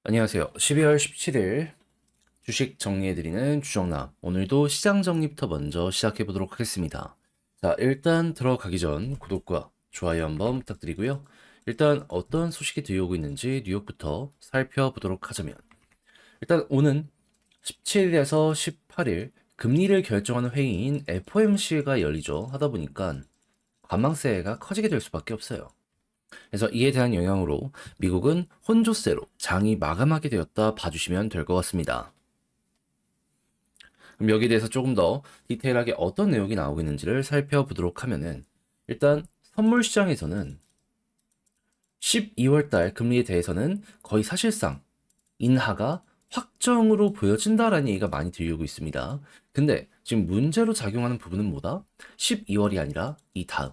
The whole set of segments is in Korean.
안녕하세요. 12월 17일 주식 정리해드리는 주정남. 오늘도 시장 정리부터 먼저 시작해보도록 하겠습니다. 자, 일단 들어가기 전 구독과 좋아요 한번 부탁드리고요. 일단 어떤 소식이 들려오고 있는지 뉴욕부터 살펴보도록 하자면, 일단 오는 17일에서 18일 금리를 결정하는 회의인 FOMC가 열리죠. 하다 보니까 관망세가 커지게 될 수밖에 없어요. 그래서 이에 대한 영향으로 미국은 혼조세로 장이 마감하게 되었다 봐주시면 될 것 같습니다. 그럼 여기에 대해서 조금 더 디테일하게 어떤 내용이 나오고 있는지를 살펴보도록 하면은, 일단 선물 시장에서는 12월 달 금리에 대해서는 거의 사실상 인하가 확정으로 보여진다라는 얘기가 많이 들리고 있습니다. 근데 지금 문제로 작용하는 부분은 뭐다? 12월이 아니라 이 다음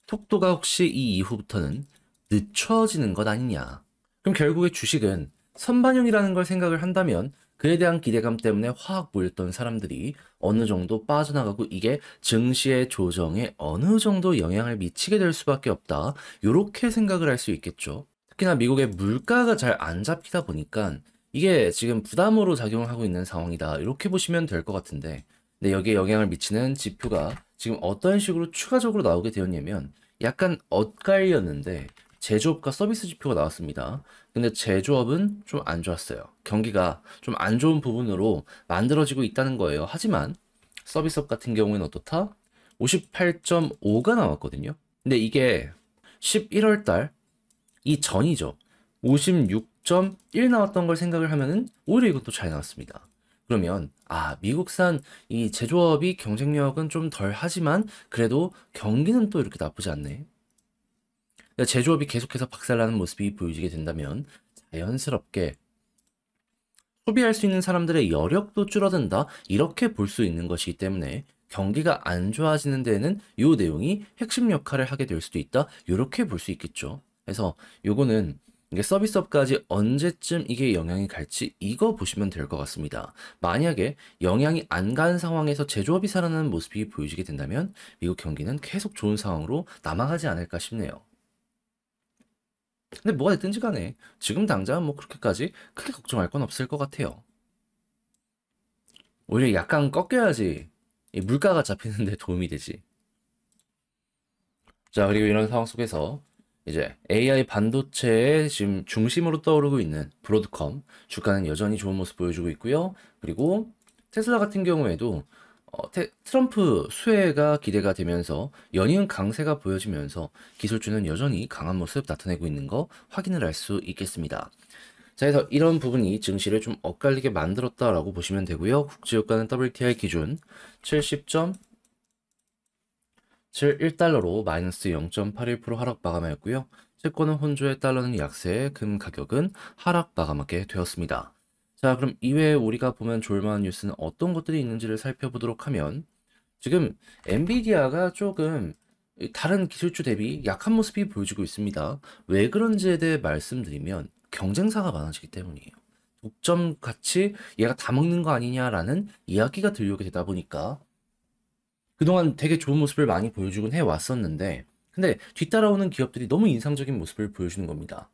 속도가 혹시 이 이후부터는 늦춰지는 것 아니냐. 그럼 결국에 주식은 선반영이라는 걸 생각을 한다면 그에 대한 기대감 때문에 확 몰렸던 사람들이 어느 정도 빠져나가고 이게 증시의 조정에 어느 정도 영향을 미치게 될 수밖에 없다. 이렇게 생각을 할 수 있겠죠. 특히나 미국의 물가가 잘 안 잡히다 보니까 이게 지금 부담으로 작용을 하고 있는 상황이다. 이렇게 보시면 될 것 같은데, 근데 여기에 영향을 미치는 지표가 지금 어떤 식으로 추가적으로 나오게 되었냐면, 약간 엇갈렸는데 제조업과 서비스 지표가 나왔습니다. 근데 제조업은 좀 안 좋았어요. 경기가 좀 안 좋은 부분으로 만들어지고 있다는 거예요. 하지만 서비스업 같은 경우에는 어떻다? 58.5가 나왔거든요. 근데 이게 11월 달 이 전이죠. 56.1 나왔던 걸 생각을 하면은 오히려 이것도 잘 나왔습니다. 그러면 미국산 이 제조업이 경쟁력은 좀 덜 하지만 그래도 경기는 또 이렇게 나쁘지 않네. 제조업이 계속해서 박살나는 모습이 보여지게 된다면 자연스럽게 소비할 수 있는 사람들의 여력도 줄어든다. 이렇게 볼 수 있는 것이기 때문에 경기가 안 좋아지는 데에는 이 내용이 핵심 역할을 하게 될 수도 있다. 이렇게 볼 수 있겠죠. 그래서 요거는 이게 서비스업까지 언제쯤 이게 영향이 갈지 이거 보시면 될 것 같습니다. 만약에 영향이 안 간 상황에서 제조업이 살아나는 모습이 보여지게 된다면 미국 경기는 계속 좋은 상황으로 남아가지 않을까 싶네요. 근데 뭐가 됐든지 간에 지금 당장 뭐 그렇게까지 크게 걱정할 건 없을 것 같아요. 오히려 약간 꺾여야지 이 물가가 잡히는 데 도움이 되지. 자, 그리고 이런 상황 속에서 이제 AI 반도체의 지금 중심으로 떠오르고 있는 브로드컴 주가는 여전히 좋은 모습 보여주고 있고요. 그리고 테슬라 같은 경우에도 트럼프 수혜가 기대가 되면서 연이은 강세가 보여지면서 기술주는 여전히 강한 모습 나타내고 있는 거 확인을 할 수 있겠습니다. 자, 그래서 이런 부분이 증시를 좀 엇갈리게 만들었다라고 보시면 되고요. 국제유가는 WTI 기준 70.71달러로 마이너스 0.81% 하락 마감하였고요. 채권은 혼조의 달러는 약세, 금 가격은 하락 마감하게 되었습니다. 자, 그럼 이외에 우리가 보면 좋을만한 뉴스는 어떤 것들이 있는지를 살펴보도록 하면, 지금 엔비디아가 조금 다른 기술주 대비 약한 모습이 보여지고 있습니다. 왜 그런지에 대해 말씀드리면 경쟁사가 많아지기 때문이에요. 독점 같이 얘가 다 먹는 거 아니냐라는 이야기가 들려오게 되다 보니까 그동안 되게 좋은 모습을 많이 보여주곤 해왔었는데, 근데 뒤따라오는 기업들이 너무 인상적인 모습을 보여주는 겁니다.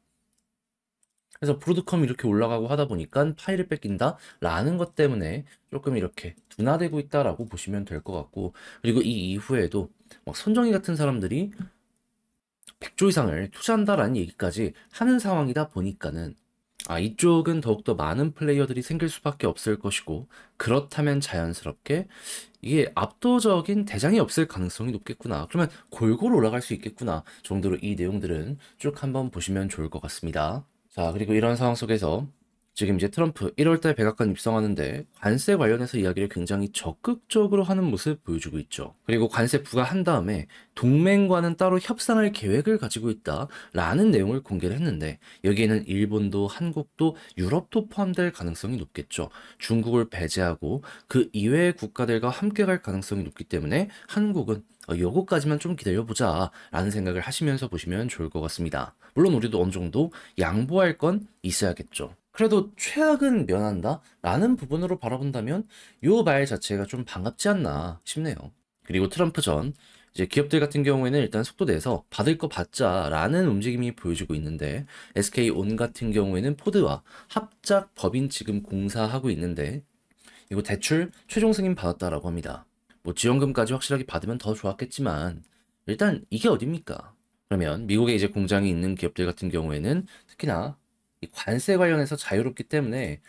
그래서 브로드컴이 이렇게 올라가고 하다 보니까 파이를 뺏긴다 라는 것 때문에 조금 이렇게 둔화되고 있다라고 보시면 될 것 같고, 그리고 이 이후에도 막 손정희 같은 사람들이 100조 이상을 투자한다라는 얘기까지 하는 상황이다 보니까는 이쪽은 더욱더 많은 플레이어들이 생길 수밖에 없을 것이고, 그렇다면 자연스럽게 이게 압도적인 대장이 없을 가능성이 높겠구나. 그러면 골고루 올라갈 수 있겠구나. 정도로 이 내용들은 쭉 한번 보시면 좋을 것 같습니다. 자, 그리고 이런 상황 속에서 지금 이제 트럼프 1월달 백악관 입성하는데 관세 관련해서 이야기를 굉장히 적극적으로 하는 모습 보여주고 있죠. 그리고 관세 부과한 다음에 동맹과는 따로 협상할 계획을 가지고 있다라는 내용을 공개를 했는데, 여기에는 일본도 한국도 유럽도 포함될 가능성이 높겠죠. 중국을 배제하고 그 이외의 국가들과 함께 갈 가능성이 높기 때문에 한국은 요거까지만 좀 기다려보자 라는 생각을 하시면서 보시면 좋을 것 같습니다. 물론 우리도 어느 정도 양보할 건 있어야겠죠. 그래도 최악은 면한다 라는 부분으로 바라본다면 요 말 자체가 좀 반갑지 않나 싶네요. 그리고 트럼프 전 이제 기업들 같은 경우에는 일단 속도 내서 받을 거 받자라는 움직임이 보여지고 있는데 SK온 같은 경우에는 포드와 합작 법인 지금 공사하고 있는데 이거 대출 최종 승인 받았다라고 합니다. 뭐 지원금까지 확실하게 받으면 더 좋았겠지만 일단 이게 어딥니까? 그러면 미국에 이제 공장이 있는 기업들 같은 경우에는 특히나 이 관세 관련해서 자유롭기 때문에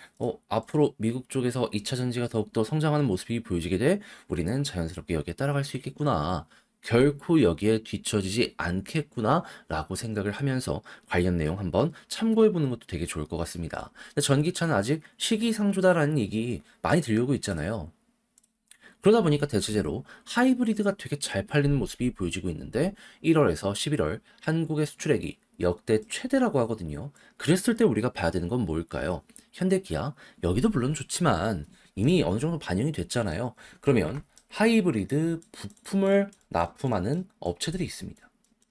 앞으로 미국 쪽에서 2차 전지가 더욱더 성장하는 모습이 보여지게 돼 우리는 자연스럽게 여기에 따라갈 수 있겠구나. 결코 여기에 뒤처지지 않겠구나 라고 생각을 하면서 관련 내용 한번 참고해 보는 것도 되게 좋을 것 같습니다. 근데 전기차는 아직 시기상조다라는 얘기 많이 들려오고 있잖아요. 그러다 보니까 대체제로 하이브리드가 되게 잘 팔리는 모습이 보여지고 있는데 1월에서 11월 한국의 수출액이 역대 최대라고 하거든요. 그랬을 때 우리가 봐야 되는 건 뭘까요? 현대, 기아, 여기도 물론 좋지만 이미 어느 정도 반영이 됐잖아요. 그러면 하이브리드 부품을 납품하는 업체들이 있습니다.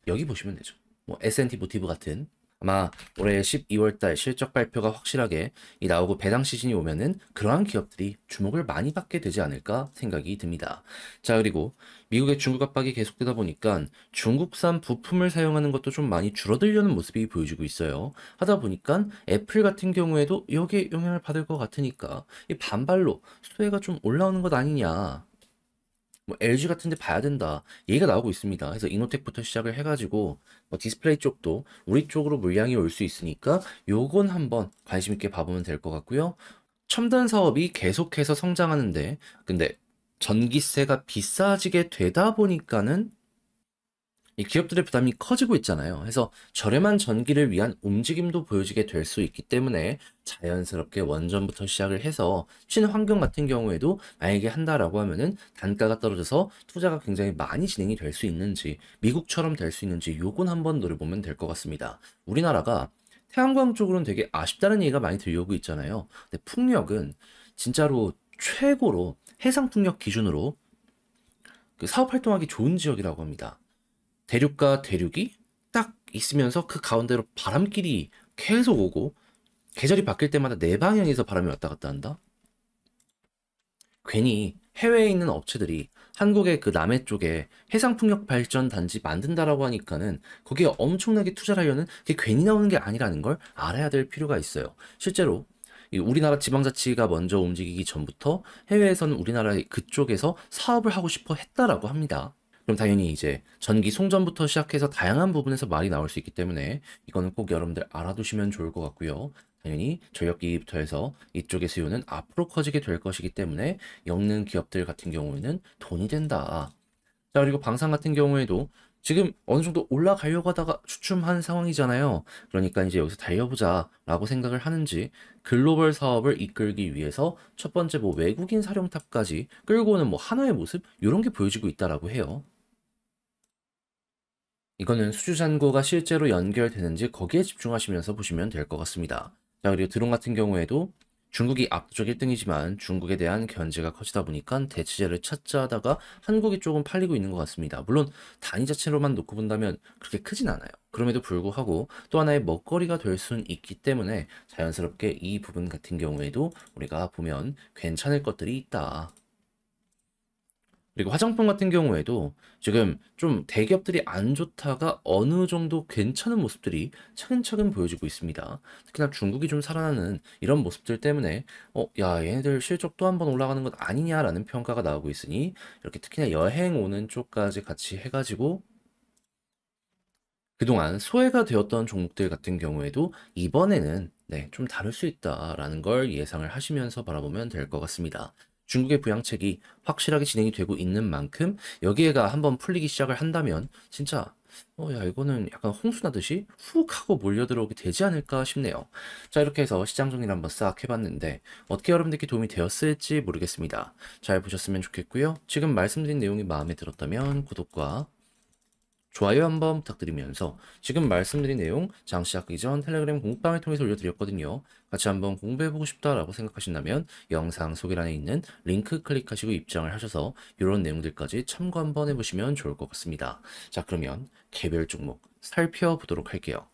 여기 보시면 되죠. 뭐 S&T 모티브 같은 아마 올해 12월 달 실적 발표가 확실하게 나오고 배당 시즌이 오면은 그러한 기업들이 주목을 많이 받게 되지 않을까 생각이 듭니다. 자, 그리고 미국의 중국 압박이 계속되다 보니까 중국산 부품을 사용하는 것도 좀 많이 줄어들려는 모습이 보여지고 있어요. 하다 보니까 애플 같은 경우에도 여기에 영향을 받을 것 같으니까 이 반발로 수혜가 좀 올라오는 것 아니냐. 뭐 LG 같은 데 봐야 된다 얘기가 나오고 있습니다. 그래서 이노텍부터 시작을 해가지고 뭐 디스플레이 쪽도 우리 쪽으로 물량이 올 수 있으니까 요건 한번 관심 있게 봐보면 될 것 같고요. 첨단 사업이 계속해서 성장하는데 근데 전기세가 비싸지게 되다 보니까는 이 기업들의 부담이 커지고 있잖아요. 그래서 저렴한 전기를 위한 움직임도 보여지게 될 수 있기 때문에 자연스럽게 원전부터 시작을 해서 친환경 같은 경우에도 만약에 한다라고 하면은 단가가 떨어져서 투자가 굉장히 많이 진행이 될 수 있는지 미국처럼 될 수 있는지 요건 한번 노려보면 될 것 같습니다. 우리나라가 태양광 쪽으로는 되게 아쉽다는 얘기가 많이 들려오고 있잖아요. 근데 풍력은 진짜로 최고로 해상 풍력 기준으로 그 사업 활동하기 좋은 지역이라고 합니다. 대륙과 대륙이 딱 있으면서 그 가운데로 바람길이 계속 오고 계절이 바뀔 때마다 네 방향에서 바람이 왔다 갔다 한다? 괜히 해외에 있는 업체들이 한국의 그 남해 쪽에 해상풍력 발전 단지 만든다라고 하니까는 거기에 엄청나게 투자를 하려는 게 괜히 나오는 게 아니라는 걸 알아야 될 필요가 있어요. 실제로 이 우리나라 지방자치가 먼저 움직이기 전부터 해외에서는 우리나라 그쪽에서 사업을 하고 싶어 했다라고 합니다. 그럼 당연히 이제 전기 송전부터 시작해서 다양한 부분에서 말이 나올 수 있기 때문에 이거는 꼭 여러분들 알아두시면 좋을 것 같고요. 당연히 전력기기부터 해서 이쪽의 수요는 앞으로 커지게 될 것이기 때문에 엮는 기업들 같은 경우에는 돈이 된다. 자, 그리고 방산 같은 경우에도 지금 어느 정도 올라가려고 하다가 주춤한 상황이잖아요. 그러니까 이제 여기서 달려보자라고 생각을 하는지 글로벌 사업을 이끌기 위해서 첫 번째 뭐 외국인 사령탑까지 끌고 오는 뭐 하나의 모습 이런 게 보여지고 있다라고 해요. 이거는 수주잔고가 실제로 연결되는지 거기에 집중하시면서 보시면 될 것 같습니다. 자, 그리고 드론 같은 경우에도 중국이 압도적 1등이지만 중국에 대한 견제가 커지다 보니까 대체제를 찾자 하다가 한국이 조금 팔리고 있는 것 같습니다. 물론 단위 자체로만 놓고 본다면 그렇게 크진 않아요. 그럼에도 불구하고 또 하나의 먹거리가 될 수는 있기 때문에 자연스럽게 이 부분 같은 경우에도 우리가 보면 괜찮을 것들이 있다. 그리고 화장품 같은 경우에도 지금 좀 대기업들이 안 좋다가 어느 정도 괜찮은 모습들이 차근차근 보여지고 있습니다. 특히나 중국이 좀 살아나는 이런 모습들 때문에 야, 얘네들 실적 또 한 번 올라가는 것 아니냐라는 평가가 나오고 있으니 이렇게 특히나 여행 오는 쪽까지 같이 해가지고 그동안 소외가 되었던 종목들 같은 경우에도 이번에는 네, 좀 다를 수 있다라는 걸 예상을 하시면서 바라보면 될 것 같습니다. 중국의 부양책이 확실하게 진행이 되고 있는 만큼 여기에가 한번 풀리기 시작을 한다면 진짜 야, 이거는 약간 홍수 나듯이 훅 하고 몰려들어오게 되지 않을까 싶네요. 자, 이렇게 해서 시장 정리를 한번 싹 해봤는데 어떻게 여러분들께 도움이 되었을지 모르겠습니다. 잘 보셨으면 좋겠고요. 지금 말씀드린 내용이 마음에 들었다면 구독과 좋아요 한번 부탁드리면서 지금 말씀드린 내용 장 시작하기 전 텔레그램 공부방을 통해서 올려드렸거든요. 같이 한번 공부해보고 싶다라고 생각하신다면 영상 소개란에 있는 링크 클릭하시고 입장을 하셔서 이런 내용들까지 참고 한번 해보시면 좋을 것 같습니다. 자, 그러면 개별 종목 살펴보도록 할게요.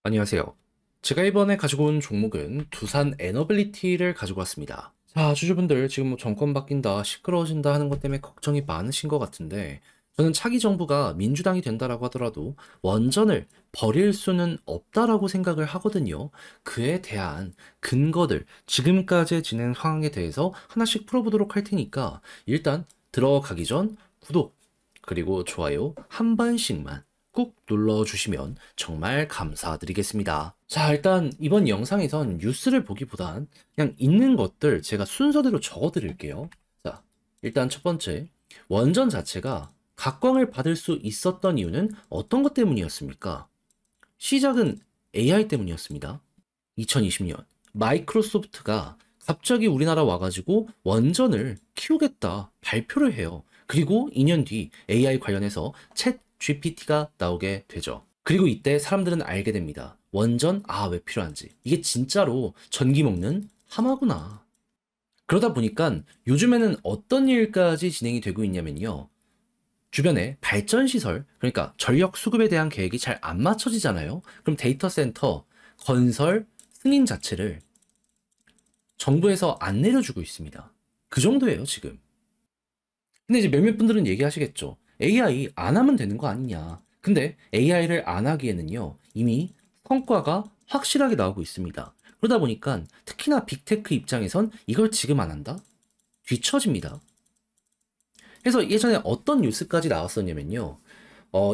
안녕하세요. 제가 이번에 가지고 온 종목은 두산 에너빌리티를 가지고 왔습니다. 자, 주주분들 지금 뭐 정권 바뀐다, 시끄러워진다 하는 것 때문에 걱정이 많으신 것 같은데 저는 차기 정부가 민주당이 된다라고 하더라도 원전을 버릴 수는 없다라고 생각을 하거든요. 그에 대한 근거들, 지금까지 진행 상황에 대해서 하나씩 풀어보도록 할 테니까 일단 들어가기 전 구독, 그리고 좋아요 한 번씩만 꾹 눌러주시면 정말 감사드리겠습니다. 자, 일단 이번 영상에선 뉴스를 보기보단 그냥 있는 것들 제가 순서대로 적어드릴게요. 자, 일단 첫 번째, 원전 자체가 각광을 받을 수 있었던 이유는 어떤 것 때문이었습니까? 시작은 AI 때문이었습니다. 2020년 마이크로소프트가 갑자기 우리나라 와가지고 원전을 키우겠다 발표를 해요. 그리고 2년 뒤 AI 관련해서 챗 GPT가 나오게 되죠. 그리고 이때 사람들은 알게 됩니다. 원전, 왜 필요한지. 이게 진짜로 전기 먹는 하마구나. 그러다 보니까 요즘에는 어떤 일까지 진행이 되고 있냐면요. 주변에 발전시설, 그러니까 전력 수급에 대한 계획이 잘 안 맞춰지잖아요. 그럼 데이터 센터 건설 승인 자체를 정부에서 안 내려주고 있습니다. 그 정도예요, 지금. 근데 이제 몇몇 분들은 얘기하시겠죠. AI 안 하면 되는 거 아니냐. 근데 AI를 안 하기에는요, 이미 성과가 확실하게 나오고 있습니다. 그러다 보니까 특히나 빅테크 입장에선 이걸 지금 안 한다? 뒤처집니다. 그래서 예전에 어떤 뉴스까지 나왔었냐면요.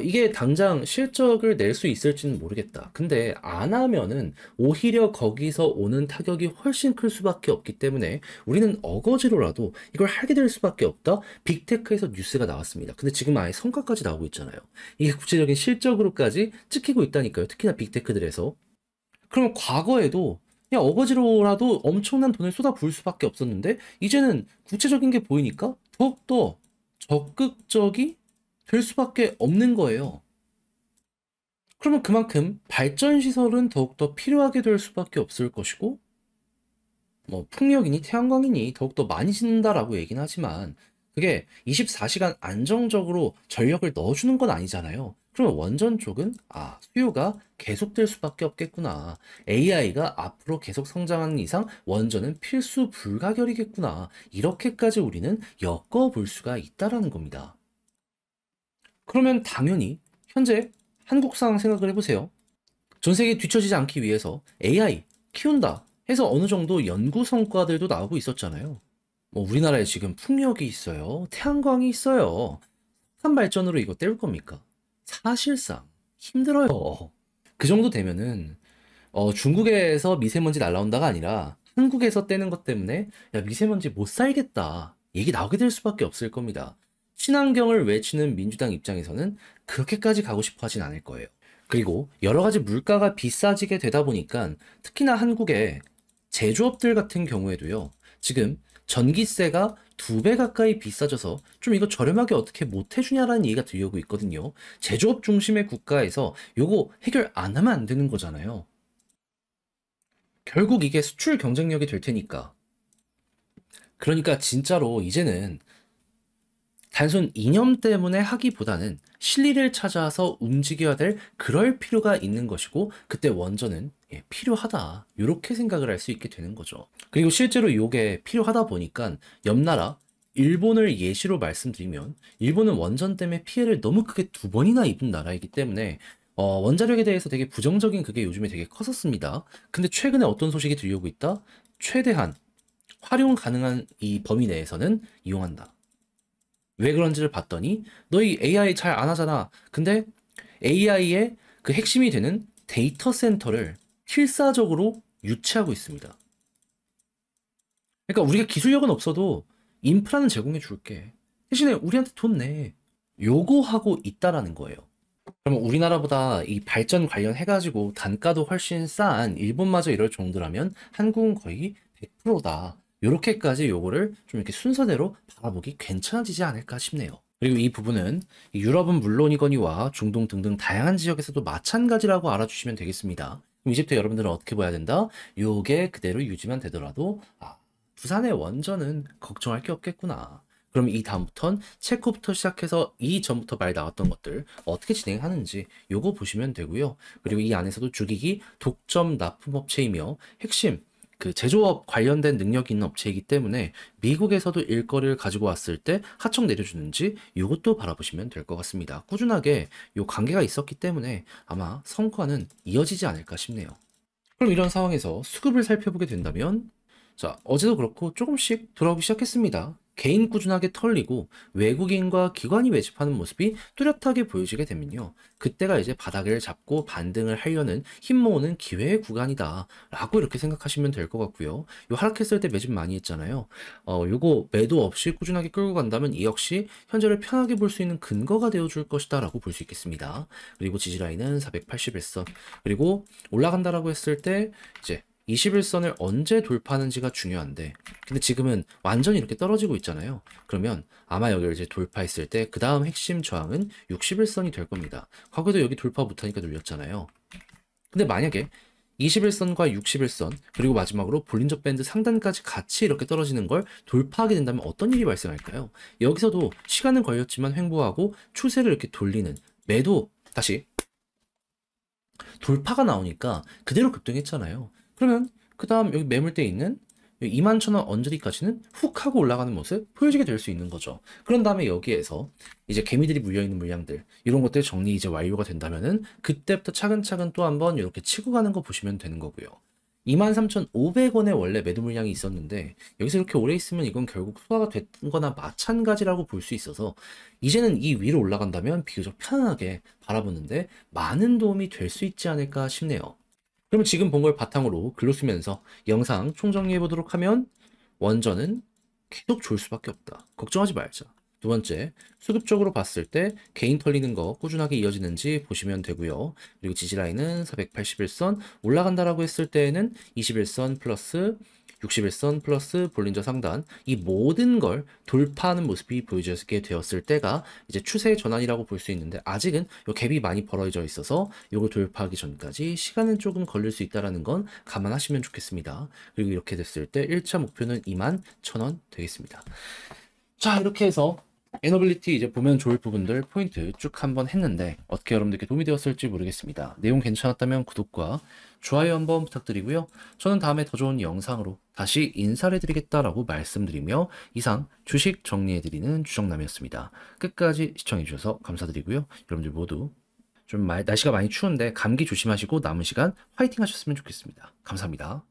이게 당장 실적을 낼 수 있을지는 모르겠다. 근데 안 하면은 오히려 거기서 오는 타격이 훨씬 클 수밖에 없기 때문에 우리는 어거지로라도 이걸 하게 될 수밖에 없다. 빅테크에서 뉴스가 나왔습니다. 근데 지금 아예 성과까지 나오고 있잖아요. 이게 구체적인 실적으로까지 찍히고 있다니까요. 특히나 빅테크들에서. 그러면 과거에도 그냥 어거지로라도 엄청난 돈을 쏟아부을 수밖에 없었는데 이제는 구체적인 게 보이니까 더욱더 적극적이 될 수밖에 없는 거예요. 그러면 그만큼 발전시설은 더욱더 필요하게 될 수밖에 없을 것이고, 뭐, 풍력이니 태양광이니 더욱더 많이 짓는다라고 얘기는 하지만, 그게 24시간 안정적으로 전력을 넣어주는 건 아니잖아요. 그러면 원전 쪽은, 수요가 계속될 수밖에 없겠구나. AI가 앞으로 계속 성장하는 이상 원전은 필수 불가결이겠구나. 이렇게까지 우리는 엮어볼 수가 있다라는 겁니다. 그러면 당연히 현재 한국 상황 생각을 해보세요. 전 세계에 뒤처지지 않기 위해서 AI 키운다 해서 어느 정도 연구 성과들도 나오고 있었잖아요. 뭐 우리나라에 지금 풍력이 있어요. 태양광이 있어요. 석탄 발전으로 이거 때울 겁니까? 사실상 힘들어요. 그 정도 되면은 중국에서 미세먼지 날라온다가 아니라 한국에서 떼는 것 때문에 야 미세먼지 못 살겠다 얘기 나오게 될 수밖에 없을 겁니다. 친환경을 외치는 민주당 입장에서는 그렇게까지 가고 싶어 하진 않을 거예요. 그리고 여러 가지 물가가 비싸지게 되다 보니까 특히나 한국의 제조업들 같은 경우에도요. 지금 전기세가 2배 가까이 비싸져서 좀 이거 저렴하게 어떻게 못 해주냐라는 얘기가 들려오고 있거든요. 제조업 중심의 국가에서 요거 해결 안 하면 안 되는 거잖아요. 결국 이게 수출 경쟁력이 될 테니까. 그러니까 진짜로 이제는 단순 이념 때문에 하기보다는 실리를 찾아서 움직여야 될 그럴 필요가 있는 것이고 그때 원전은 필요하다 이렇게 생각을 할 수 있게 되는 거죠. 그리고 실제로 이게 필요하다 보니까 옆나라 일본을 예시로 말씀드리면 일본은 원전 때문에 피해를 너무 크게 2번이나 입은 나라이기 때문에 원자력에 대해서 되게 부정적인 그게 요즘에 되게 컸었습니다. 근데 최근에 어떤 소식이 들려오고 있다? 최대한 활용 가능한 이 범위 내에서는 이용한다. 왜 그런지를 봤더니 너희 AI 잘 안 하잖아. 근데 AI의 그 핵심이 되는 데이터 센터를 필사적으로 유치하고 있습니다. 그러니까 우리가 기술력은 없어도 인프라는 제공해 줄게. 대신에 우리한테 돈 내. 요구하고 있다라는 거예요. 그러면 우리나라보다 이 발전 관련해가지고 단가도 훨씬 싼 일본마저 이럴 정도라면 한국은 거의 100%다. 요렇게까지 요거를 좀 이렇게 순서대로 바라보기 괜찮아지지 않을까 싶네요. 그리고 이 부분은 유럽은 물론이거니와 중동 등등 다양한 지역에서도 마찬가지라고 알아주시면 되겠습니다. 그럼 이제부터 여러분들은 어떻게 봐야 된다? 요게 그대로 유지만 되더라도 부산의 원전은 걱정할 게 없겠구나. 그럼 이 다음부턴 체코부터 시작해서 이 전부터 말 나왔던 것들 어떻게 진행하는지 요거 보시면 되고요. 그리고 이 안에서도 주기기 독점 납품업체이며 핵심 그 제조업 관련된 능력이 있는 업체이기 때문에 미국에서도 일거리를 가지고 왔을 때 하청 내려주는지 이것도 바라보시면 될 것 같습니다. 꾸준하게 요 관계가 있었기 때문에 아마 성과는 이어지지 않을까 싶네요. 그럼 이런 상황에서 수급을 살펴보게 된다면 자, 어제도 그렇고 조금씩 돌아오기 시작했습니다. 개인 꾸준하게 털리고 외국인과 기관이 매집하는 모습이 뚜렷하게 보여지게 되면요. 그때가 이제 바닥을 잡고 반등을 하려는 힘 모으는 기회의 구간이다 라고 이렇게 생각하시면 될 것 같고요. 요 하락했을 때 매집 많이 했잖아요. 요거 매도 없이 꾸준하게 끌고 간다면 이 역시 현재를 편하게 볼 수 있는 근거가 되어줄 것이다 라고 볼 수 있겠습니다. 그리고 지지라인은 481선, 그리고 올라간다라고 했을 때 이제 21선을 언제 돌파하는지가 중요한데, 근데 지금은 완전히 이렇게 떨어지고 있잖아요. 그러면 아마 여기를 이제 돌파했을 때 그 다음 핵심 저항은 61선이 될 겁니다. 과거에도 여기 돌파 못하니까 눌렸잖아요. 근데 만약에 21선과 61선 그리고 마지막으로 볼린저 밴드 상단까지 같이 이렇게 떨어지는 걸 돌파하게 된다면 어떤 일이 발생할까요? 여기서도 시간은 걸렸지만 횡보하고 추세를 이렇게 돌리는 매도, 다시 돌파가 나오니까 그대로 급등했잖아요. 그러면 그 다음 여기 매물대에 있는 21,000원 언저리까지는 훅 하고 올라가는 모습 보여지게 될 수 있는 거죠. 그런 다음에 여기에서 이제 개미들이 물려있는 물량들 이런 것들 정리 이제 완료가 된다면은 그때부터 차근차근 또 한번 이렇게 치고 가는 거 보시면 되는 거고요. 23,500원에 원래 매도 물량이 있었는데 여기서 이렇게 오래 있으면 이건 결국 소화가 된 거나 마찬가지라고 볼 수 있어서 이제는 이 위로 올라간다면 비교적 편안하게 바라보는데 많은 도움이 될 수 있지 않을까 싶네요. 그러면 지금 본 걸 바탕으로 글로 쓰면서 영상 총정리해 보도록 하면, 원전은 계속 좋을 수밖에 없다. 걱정하지 말자. 두 번째, 수급적으로 봤을 때 개인 털리는 거 꾸준하게 이어지는지 보시면 되고요. 그리고 지지라인은 481선, 올라간다라고 했을 때에는 21선 플러스 61선 플러스 볼린저 상단, 이 모든 걸 돌파하는 모습이 보여지게 되었을 때가 이제 추세의 전환이라고 볼 수 있는데, 아직은 요 갭이 많이 벌어져 있어서 이걸 돌파하기 전까지 시간은 조금 걸릴 수 있다는 건 감안하시면 좋겠습니다. 그리고 이렇게 됐을 때 1차 목표는 21,000원 되겠습니다. 자, 이렇게 해서 에너빌리티 이제 보면 좋을 부분들 포인트 쭉 한번 했는데 어떻게 여러분들께 도움이 되었을지 모르겠습니다. 내용 괜찮았다면 구독과 좋아요 한번 부탁드리고요. 저는 다음에 더 좋은 영상으로 다시 인사를 드리겠다라고 말씀드리며 이상 주식 정리해드리는 주정남이었습니다. 끝까지 시청해주셔서 감사드리고요. 여러분들 모두 좀 날씨가 많이 추운데 감기 조심하시고 남은 시간 화이팅 하셨으면 좋겠습니다. 감사합니다.